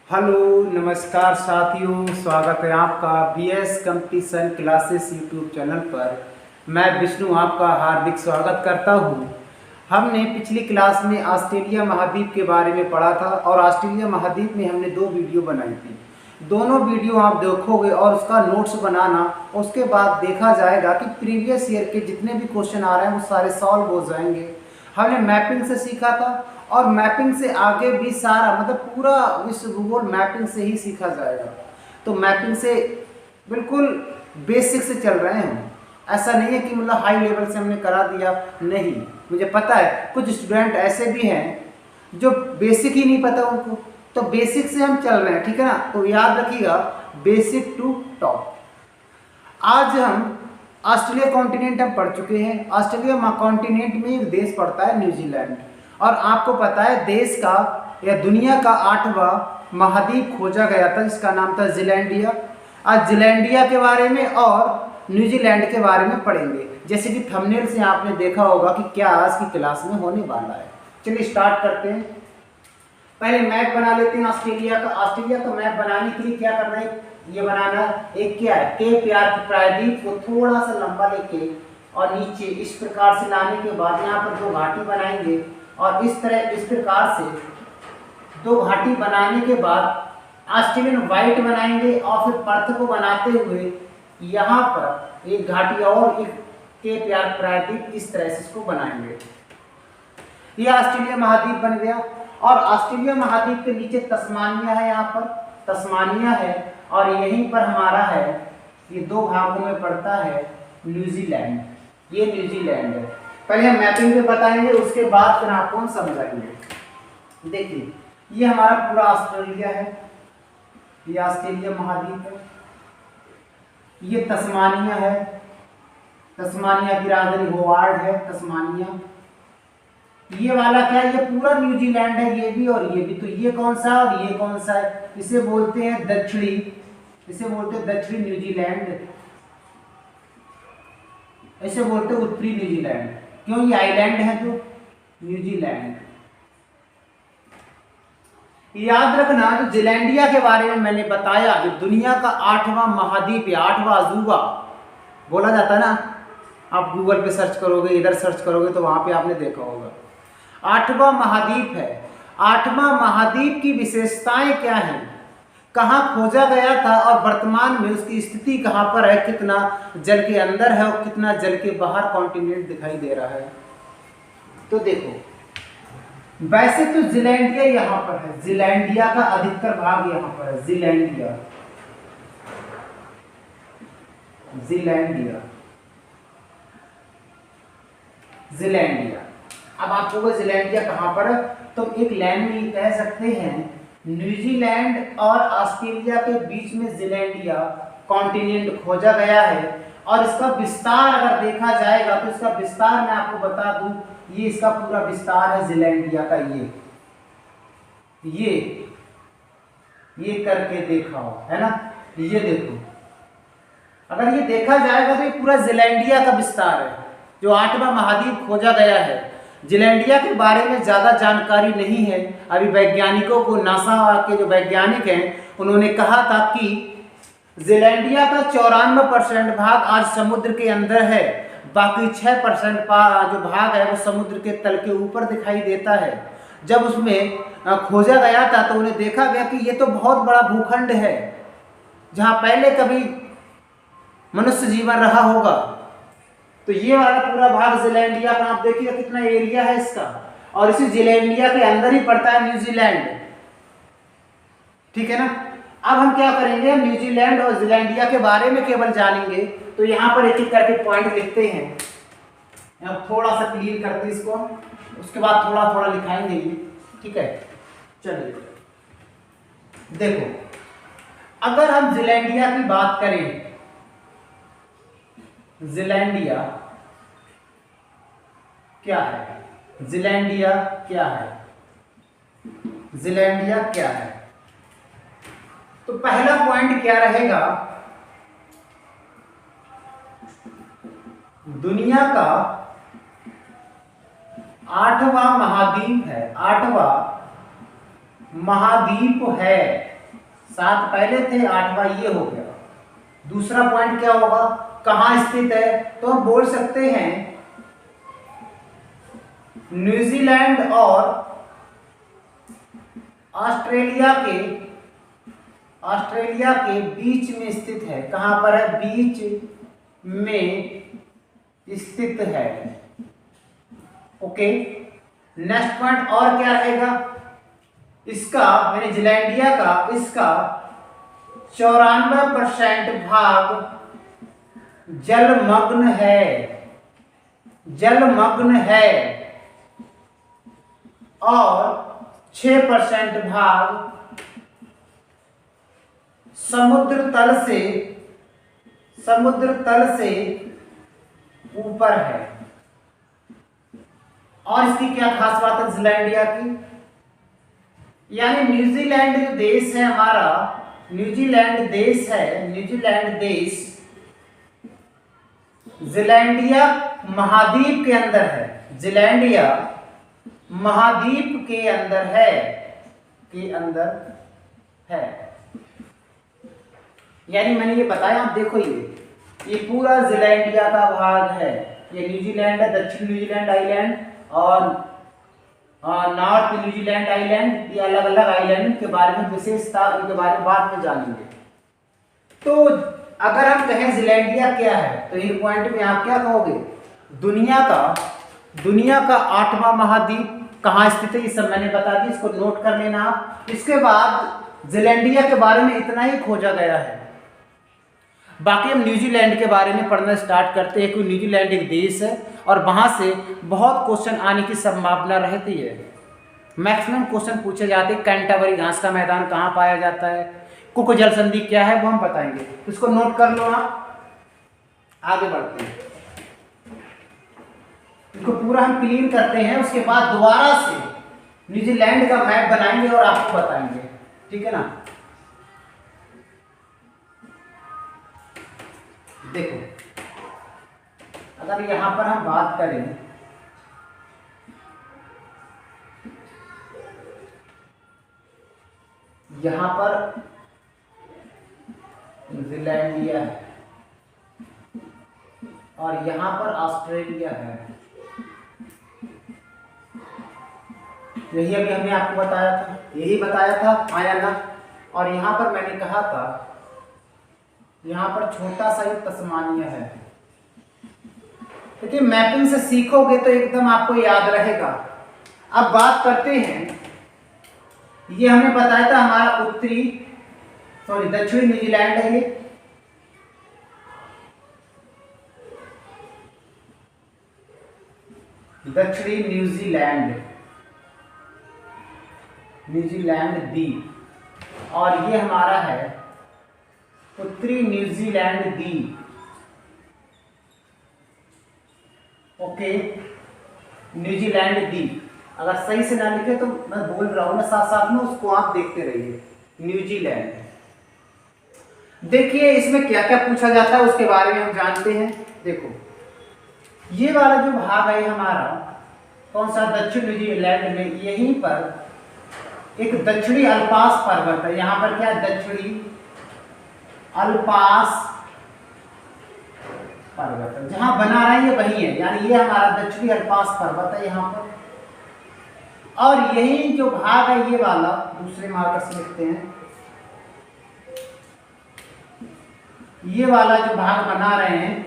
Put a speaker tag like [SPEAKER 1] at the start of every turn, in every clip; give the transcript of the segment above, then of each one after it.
[SPEAKER 1] Hello नमस्कार साथियों, स्वागत है आपका BS competition classes YouTube channel पर। मैं विष्णु आपका हार्दिक स्वागत करता हूं। हमने पिछली क्लास में ऑस्ट्रेलिया महाद्वीप के बारे में पढ़ा था और ऑस्ट्रेलिया महाद्वीप में हमने 2 वीडियो बनाई थी। दोनों वीडियो आप देखोगे और उसका नोट्स बनाना, उसके बाद देखा जाएगा कि प्रीवियस ईयर के जितने भी क्वेश्चन आ रहे हैं वो सारे सॉल्व हो जाएंगे। हमने मैपिंग से सीखा था और मैपिंग से आगे भी सारा मतलब पूरा विश्व भूगोल मैपिंग से ही सीखा जाएगा। तो मैपिंग से बिल्कुल बेसिक से चल रहे हैं। ऐसा नहीं है कि मतलब हाई लेवल से हमने करा दिया, नहीं। मुझे पता है कुछ स्टूडेंट ऐसे भी हैं जो बेसिक ही नहीं पता उनको, तो बेसिक से हम चल रहे हैं, ठीक है ना। तो याद रखिएगा, बेसिक टू टॉप। आज हम ऑस्ट्रेलिया कॉन्टिनेंट हम पढ़ चुके हैं। ऑस्ट्रेलिया कॉन्टिनेंट में एक देश पड़ता है न्यूजीलैंड, और आपको पता है देश का या दुनिया का 8वां महाद्वीप खोजा गया था जिसका नाम था जीलैंडिया। आज जीलैंडिया के बारे में और न्यूजीलैंड के बारे में पढ़ेंगे। जैसे कि थंबनेल से आपने देखा होगा कि क्या आज की क्लास में होने वाला है। चलिए स्टार्ट करते हैं। पहले मैप बना लेते हैं ऑस्ट्रेलिया का। ऑस्ट्रेलिया का मैप बनाने के लिए क्या करना है, ये बनाना एक क्या है, केप यार्क प्रायद्वीप को थोड़ा सा लंबा लेके और नीचे इस प्रकार से लाने के बाद यहाँ पर 2 घाटी बनाएंगे और इस तरह इस प्रकार से 2 घाटी बनाने के बाद ऑस्ट्रेलियन व्हाइट बनाएंगे और फिर पर्थ को बनाते हुए यहाँ पर एक घाटी और एक केप यार्क प्रायद्वीप इस तरह से इसको बनाएंगे। ये ऑस्ट्रेलिया महाद्वीप बन गया। और ऑस्ट्रेलिया महाद्वीप के नीचे तस्मानिया है, यहाँ पर तस्मानिया है और यहीं पर हमारा है, ये 2 भागों में पड़ता है न्यूजीलैंड। ये न्यूजीलैंड है। पहले हम मैपिंग पे बताएंगे, उसके बाद फिर आपको हम समझाएंगे। देखिए ये हमारा पूरा ऑस्ट्रेलिया है, ये ऑस्ट्रेलिया महाद्वीप है। ये तस्मानिया है, तस्मानिया की राजधानी होवार्ड है तस्मानिया। ये वाला क्या है, ये पूरा न्यूजीलैंड है, ये भी और ये भी। तो ये कौन सा और ये कौन सा है, इसे बोलते हैं दक्षिणी, इसे बोलते हैं दक्षिणी न्यूजीलैंड, इसे बोलते हैं उत्तरी न्यूजीलैंड। क्यों, ये आइलैंड है तो न्यूजीलैंड। याद रखना, जो जीलैंडिया के बारे में मैंने बताया, जो दुनिया का 8वां महाद्वीप या 8वां अजूबा बोला जाता है ना, आप गूगल पे सर्च करोगे, इधर सर्च करोगे तो वहां पे आपने देखा होगा 8वां महाद्वीप है। 8वां महाद्वीप की विशेषताएं क्या हैं, कहाँ खोजा गया था और वर्तमान में उसकी स्थिति कहाँ पर है, कितना जल के अंदर है और कितना जल के बाहर कॉन्टिनेंट दिखाई दे रहा है। तो देखो, वैसे तो जीलैंडिया यहाँ पर है, जीलैंडिया का अधिकतर भाग यहाँ पर है, जीलैंडिया, जीलैंडिया, जीलैंडिया। अब आप कहोगे जीलैंडिया कहाँ पर है, तो एक लाइन में कह सकते हैं न्यूजीलैंड और ऑस्ट्रेलिया के बीच में जीलैंडिया कॉन्टिनेंट खोजा गया है। और इसका विस्तार अगर देखा जाएगा तो इसका विस्तार मैं आपको बता दूं, ये इसका पूरा विस्तार है जीलैंडिया का। ये करके देखा हो, है ना, ये देखो, अगर ये देखा जाएगा तो ये पूरा जीलैंडिया का विस्तार है, जो 8वां महाद्वीप खोजा गया है। जीलैंडिया के बारे में ज़्यादा जानकारी नहीं है। अभी वैज्ञानिकों को, नासा के जो वैज्ञानिक हैं, उन्होंने कहा था कि जीलैंडिया का 94% भाग आज समुद्र के अंदर है, बाकी 6% जो भाग है वो समुद्र के तल के ऊपर दिखाई देता है। जब उसमें खोजा गया था तो उन्हें देखा गया कि ये तो बहुत बड़ा भूखंड है जहाँ पहले कभी मनुष्य जीवन रहा होगा। तो ये वाला पूरा भाग जीलैंडिया का, आप देखिए कितना एरिया है इसका, और इसी जीलैंडिया के अंदर ही पड़ता है न्यूजीलैंड, ठीक है ना। अब हम क्या करेंगे, न्यूजीलैंड और जीलैंडिया के बारे में केवल जानेंगे। तो यहाँ पर एक एक करके पॉइंट लिखते हैं, यहाँ थोड़ा सा क्लियर करते हैं इसको, उसके बाद थोड़ा थोड़ा लिखाएंगे ये, ठीक है। चलिए देखो, अगर हम जीलैंडिया की बात करें, जीलैंडिया क्या है, जीलैंडिया क्या है, जीलैंडिया क्या है, तो पहला पॉइंट क्या रहेगा, दुनिया का 8वां महाद्वीप है, 8वां महाद्वीप है। 7 पहले थे, 8वां ये हो गया। दूसरा पॉइंट क्या होगा, कहाँ स्थित है, तो हम बोल सकते हैं न्यूजीलैंड और ऑस्ट्रेलिया के बीच में स्थित है। कहां पर है, बीच में स्थित है। ओके, नेक्स्ट पॉइंट और क्या रहेगा, इसका न्यूजीलैंडिया का इसका 94% भाग जलमग्न है और 6% भाग समुद्र तल से ऊपर है। और इसकी क्या खास बात है न्यूजीलैंडिया की, यानी न्यूजीलैंड जो देश है हमारा, न्यूजीलैंड देश ज़ीलैंडिया महाद्वीप के अंदर है। ज़ीलैंडिया महाद्वीप के अंदर है। यानी मैंने ये बताया, आप देखो ये पूरा ज़ीलैंडिया का भाग है। ये न्यूजीलैंड है, दक्षिण न्यूजीलैंड आइलैंड और नॉर्थ न्यूजीलैंड आइलैंड। ये अलग अलग आइलैंड के बारे में विशेषता, इनके बारे में बाद में जानेंगे। तो अगर हम कहें ज़ीलैंडिया क्या है, तो इन पॉइंट में आप क्या कहोगे, दुनिया का 8वां महाद्वीप कहाँ स्थित है, ये सब मैंने बता दी, इसको नोट कर लेना आप। इसके बाद ज़ीलैंडिया के बारे में इतना ही खोजा गया है। बाकी हम न्यूजीलैंड के बारे में पढ़ना स्टार्ट करते हैं, क्योंकि न्यूजीलैंड एक देश है और वहाँ से बहुत क्वेश्चन आने की संभावना रहती है। मैक्सिमम क्वेश्चन पूछे जाते हैं। कैंटरबरी घास का मैदान कहाँ पाया जाता है, कुक जल संधि क्या है, वो हम बताएंगे। इसको नोट कर लो आप, आगे बढ़ते हैं। इसको पूरा हम क्लीन करते हैं, उसके बाद दोबारा से न्यूजीलैंड का मैप बनाएंगे और आपको बताएंगे, ठीक है ना। देखो, अगर यहां पर हम बात करें, यहां पर न्यूजीलैंडिया है और यहां पर ऑस्ट्रेलिया है। यही अभी हमने आपको बताया था आया ना। और यहां पर मैंने कहा था, यहां पर छोटा सा एक तस्मानिया है। देखिए, मैपिंग से सीखोगे तो एकदम आपको याद रहेगा। अब बात करते हैं, ये हमने बताया था हमारा दक्षिणी न्यूजीलैंड है। ये दक्षिणी न्यूजीलैंड द्वीप, और ये हमारा है उत्तरी न्यूजीलैंड द्वीप। ओके, न्यूजीलैंड द्वीप। अगर सही से ना लिखे तो मैं बोल रहा हूं ना, साथ साथ में उसको आप देखते रहिए। न्यूजीलैंड, देखिए इसमें क्या क्या पूछा जाता है उसके बारे में हम जानते हैं। देखो, ये वाला जो भाग है हमारा, कौन सा, दक्षिण न्यूजीलैंड में, यहीं पर एक दक्षिणी अल्पास पर्वत है। यहां पर क्या, दक्षिणी अल्पास पर्वत है। जहां बना रहा है ये वही है, यानी ये हमारा दक्षिणी अल्पास पर्वत है यहाँ पर। और यही जो भाग है, ये वाला दूसरे मार्कर से लिखते हैं, ये वाला जो भाग बना रहे हैं,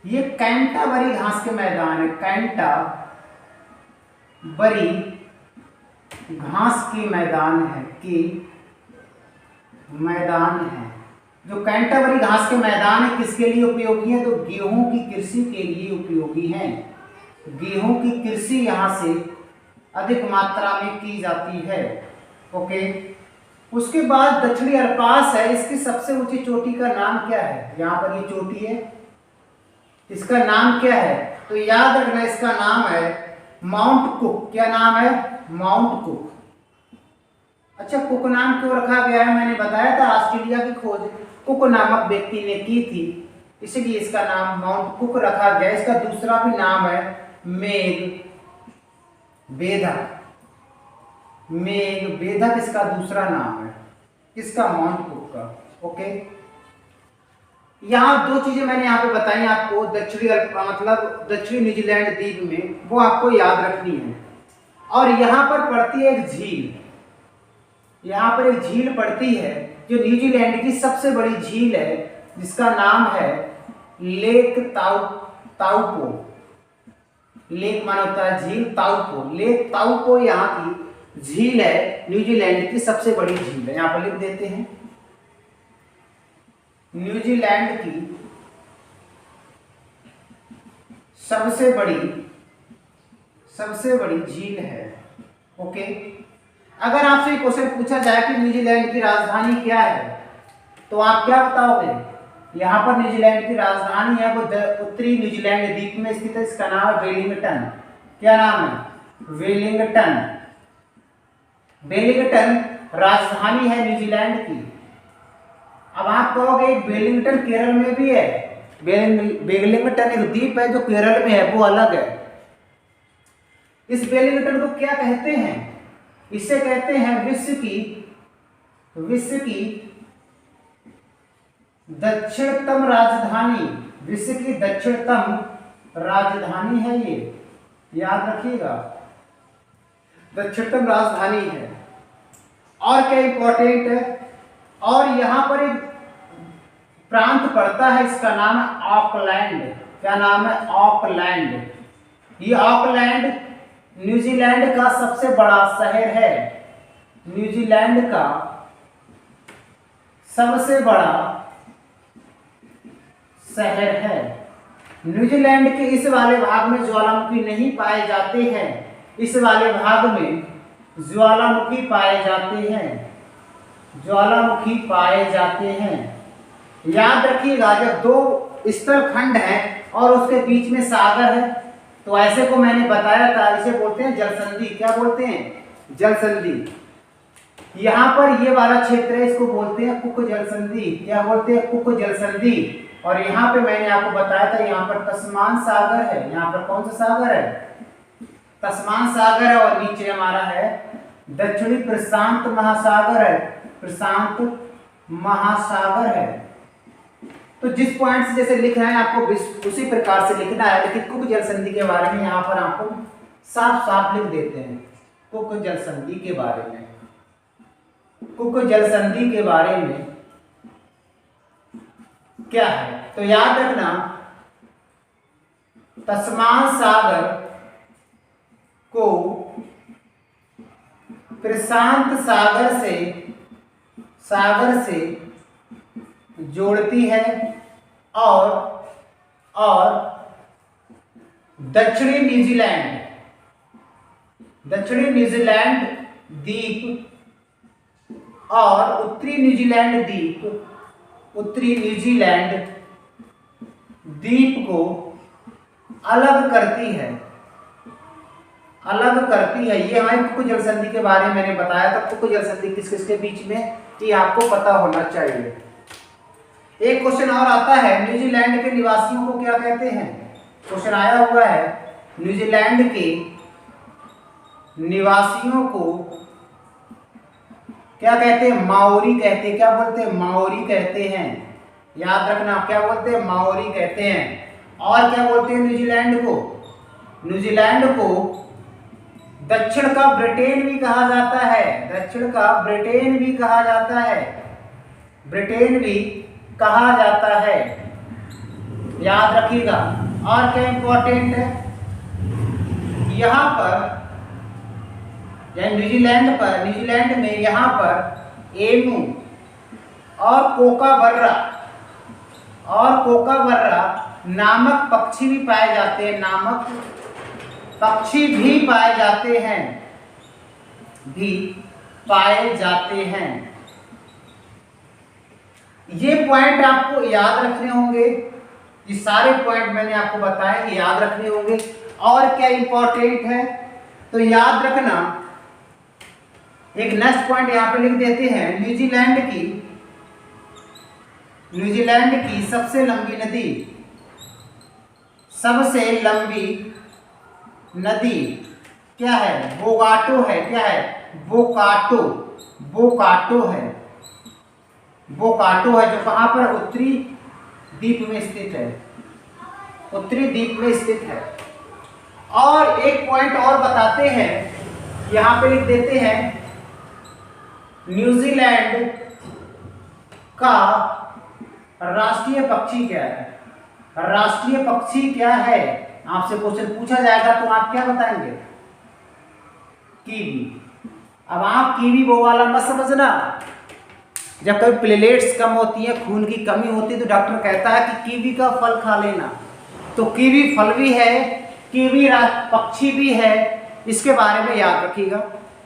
[SPEAKER 1] ये कैंटरबरी घास के मैदान है। कैंटरबरी घास के मैदान है जो कैंटरबरी घास के मैदान है, किसके लिए उपयोगी है, तो गेहूं की कृषि के लिए उपयोगी है। गेहूं की कृषि यहां से अधिक मात्रा में की जाती है। ओके, उसके बाद दक्षिणी अल्पास है, इसकी सबसे ऊंची चोटी का नाम क्या है, यहाँ पर ये चोटी है, इसका नाम क्या है, तो याद रखना इसका नाम है माउंट कुक। क्या नाम है, माउंट कुक। अच्छा, कुक नाम क्यों रखा गया है, मैंने बताया था ऑस्ट्रेलिया की खोज कुक नामक व्यक्ति ने की थी, इसलिए इसका नाम माउंट कुक रखा गया। इसका दूसरा भी नाम है मेघ बेधक। मेघवेधक इसका दूसरा नाम है, किसका? माउंट कुक का। ओके, यहाँ दो चीजें मैंने यहाँ पे बताई आपको, मतलब दक्षिणी न्यूजीलैंड द्वीप में, वो आपको याद रखनी है। और यहाँ पर पड़ती है एक झील, यहाँ पर एक झील पड़ती है जो न्यूजीलैंड की सबसे बड़ी झील है, जिसका नाम है लेक ताउपो। लेक माना होता है झील, ताउपो, लेक ताउपो यहाँ की झील है, न्यूजीलैंड की सबसे बड़ी झील है। यहाँ पर लिख देते हैं, न्यूजीलैंड की सबसे बड़ी झील है। ओके, अगर आपसे क्वेश्चन पूछा जाए कि न्यूजीलैंड की राजधानी क्या है, तो आप क्या बताओगे? यहाँ पर न्यूजीलैंड की राजधानी है, वो उत्तरी न्यूजीलैंड द्वीप में स्थित है, इसका नाम है वेलिंगटन। क्या नाम है? वेलिंगटन। वेलिंगटन राजधानी है न्यूजीलैंड की। अब आप कहोगे वेलिंगटन केरल में भी है। वेलिंगटन एक द्वीप है जो केरल में है, वो अलग है। इस वेलिंगटन को क्या कहते हैं? इसे कहते हैं विश्व की दक्षिणतम राजधानी। विश्व की दक्षिणतम राजधानी है ये, याद रखिएगा, दक्षिणतम राजधानी है। और क्या इंपॉर्टेंट है? और यहां पर एक प्रांत पड़ता है, इसका नाम है ऑकलैंड। क्या नाम है? ऑकलैंड। ये ऑकलैंड न्यूजीलैंड का सबसे बड़ा शहर है। न्यूजीलैंड का सबसे बड़ा शहर है। न्यूजीलैंड के इस वाले भाग में ज्वालामुखी नहीं पाए जाते हैं। इस वाले भाग में ज्वालामुखी पाए जाते हैं, ज्वालामुखी पाए जाते हैं। याद रखिएगा, जब दो स्थल खंड है और उसके बीच में सागर है, तो ऐसे को मैंने बताया था, इसे बोलते हैं जलसंधि। क्या बोलते हैं? जलसंधि। यहाँ पर ये वाला क्षेत्र है, इसको बोलते हैं कुक जलसंधि। क्या बोलते हैं? कुक जलसंधि। और यहाँ पे मैंने आपको बताया था, यहाँ पर तस्मान सागर है। यहाँ पर कौन सा सागर है? तस्मान सागर है। और नीचे हमारा है दक्षिणी प्रशांत महासागर है, प्रशांत महासागर है। तो जिस पॉइंट से जैसे लिख रहे हैं आपको उसी प्रकार से लिखना है, लेकिन कुक जलसंधि के बारे में यहाँ पर आपको साफ साफ लिख देते हैं। कुक जलसंधि के बारे में, कुक जलसंधि के बारे में क्या है, तो याद रखना, तस्मान सागर को प्रशांत सागर से जोड़ती है। और दक्षिणी न्यूजीलैंड द्वीप और उत्तरी न्यूजीलैंड द्वीप को अलग करती है। ये हमारी कुक जलसंधि के बारे में मैंने बताया था। कुक जलसंधि किस किस के बीच में, ये आपको पता होना चाहिए। एक क्वेश्चन और आता है, न्यूजीलैंड के निवासियों को क्या कहते हैं? क्वेश्चन आया हुआ है, न्यूजीलैंड के निवासियों को क्या कहते हैं? माओरी कहते हैं। क्या बोलते हैं? माओरी कहते हैं। याद रखना, क्या बोलते हैं? माओरी कहते हैं। और क्या बोलते हैं न्यूजीलैंड को? न्यूजीलैंड को दक्षिण का ब्रिटेन भी कहा जाता है। दक्षिण का ब्रिटेन भी कहा जाता है। ब्रिटेन भी कहा जाता है, याद रखिएगा। और क्या इंपॉर्टेंट है? यहाँ पर न्यूजीलैंड में यहाँ पर एमू और कोकाबर्रा नामक पक्षी भी पाए जाते हैं। नामक पक्षी भी पाए जाते हैं। ये पॉइंट आपको याद रखने होंगे। ये सारे पॉइंट मैंने आपको बताए, याद रखने होंगे। और क्या इंपॉर्टेंट है, तो याद रखना, एक नेक्स्ट पॉइंट यहाँ पे लिख देते हैं, न्यूजीलैंड की सबसे लंबी नदी क्या है? बोगाटो है। क्या है? बोकाटो, बोकाटो है, बोकाटो है जो कहाँ पर उत्तरी द्वीप में स्थित है, उत्तरी द्वीप में स्थित है। और एक पॉइंट और बताते हैं, यहाँ पे लिख देते हैं न्यूजीलैंड का राष्ट्रीय पक्षी क्या है। राष्ट्रीय पक्षी क्या है, आपसे क्वेश्चन पूछा जाएगा तो आप क्या बताएंगे? कीवी। अब आप कीवी वो वाला मत समझना, जब कभी प्लेटलेट्स कम होती है, खून की कमी होती है, तो डॉक्टर कहता है कि कीवी का फल खा लेना। तो कीवी फल भी है, कीवी पक्षी भी है, इसके बारे में याद रखिएगा।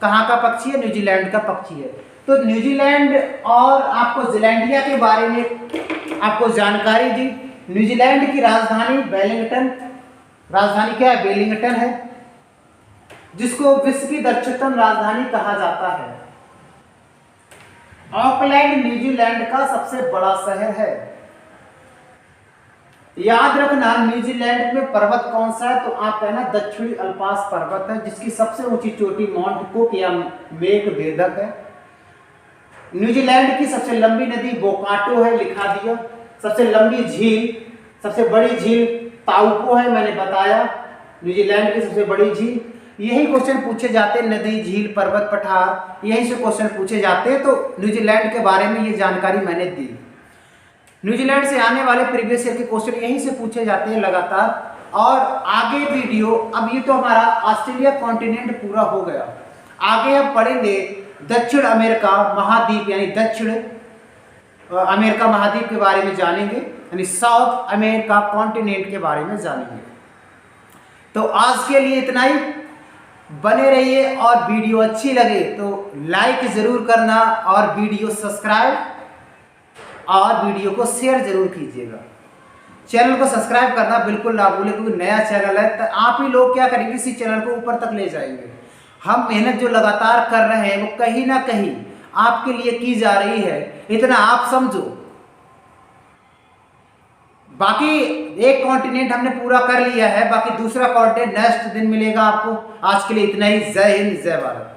[SPEAKER 1] कहाँ का पक्षी है? न्यूजीलैंड का पक्षी है। तो न्यूजीलैंड और आपको जीलैंडिया के बारे में आपको जानकारी दी। न्यूजीलैंड की राजधानी वेलिंगटन, राजधानी क्या है? वेलिंगटन है, जिसको विश्व की दक्षिणतम राजधानी कहा जाता है। ऑकलैंड न्यूजीलैंड का सबसे बड़ा शहर है। याद रखना, न्यूजीलैंड में पर्वत कौन सा है? तो आप कहना दक्षिणी अल्पास पर्वत है, जिसकी सबसे ऊंची चोटी माउंट कुक या मेघभेदक है। न्यूजीलैंड की सबसे लंबी नदी बोकाटो है, लिखा दिया। सबसे लंबी झील, सबसे बड़ी झील ताउको है, मैंने बताया न्यूजीलैंड की सबसे बड़ी झील। यही क्वेश्चन पूछे जाते हैं, नदी, झील, पर्वत, पठार, यही से क्वेश्चन पूछे जाते हैं। तो न्यूजीलैंड के बारे में ये जानकारी मैंने दी। न्यूजीलैंड से आने वाले प्रीवियस ईयर के क्वेश्चन यहीं से पूछे जाते हैं लगातार। और आगे वीडियो, अब ये तो हमारा ऑस्ट्रेलिया कॉन्टिनेंट पूरा हो गया, आगे हम पढ़ेंगे दक्षिण अमेरिका महाद्वीप, यानी दक्षिण अमेरिका महाद्वीप के बारे में जानेंगे, यानी साउथ अमेरिका कॉन्टिनेंट के बारे में जानेंगे। तो आज के लिए इतना ही, बने रहिए। और वीडियो अच्छी लगे तो लाइक जरूर करना, और वीडियो सब्सक्राइब और वीडियो को शेयर जरूर कीजिएगा। चैनल को सब्सक्राइब करना बिल्कुल ना भूलें, क्योंकि नया चैनल है, तो आप ही लोग क्या करेंगे, इसी चैनल को ऊपर तक ले जाएंगे। हम मेहनत जो लगातार कर रहे हैं वो कहीं ना कहीं आपके लिए की जा रही है, इतना आप समझो। बाकी एक कॉन्टिनेंट हमने पूरा कर लिया है, बाकी दूसरा कॉन्टिनेंट नेक्स्ट दिन मिलेगा आपको। आज के लिए इतना ही। जय हिंद, जय भारत।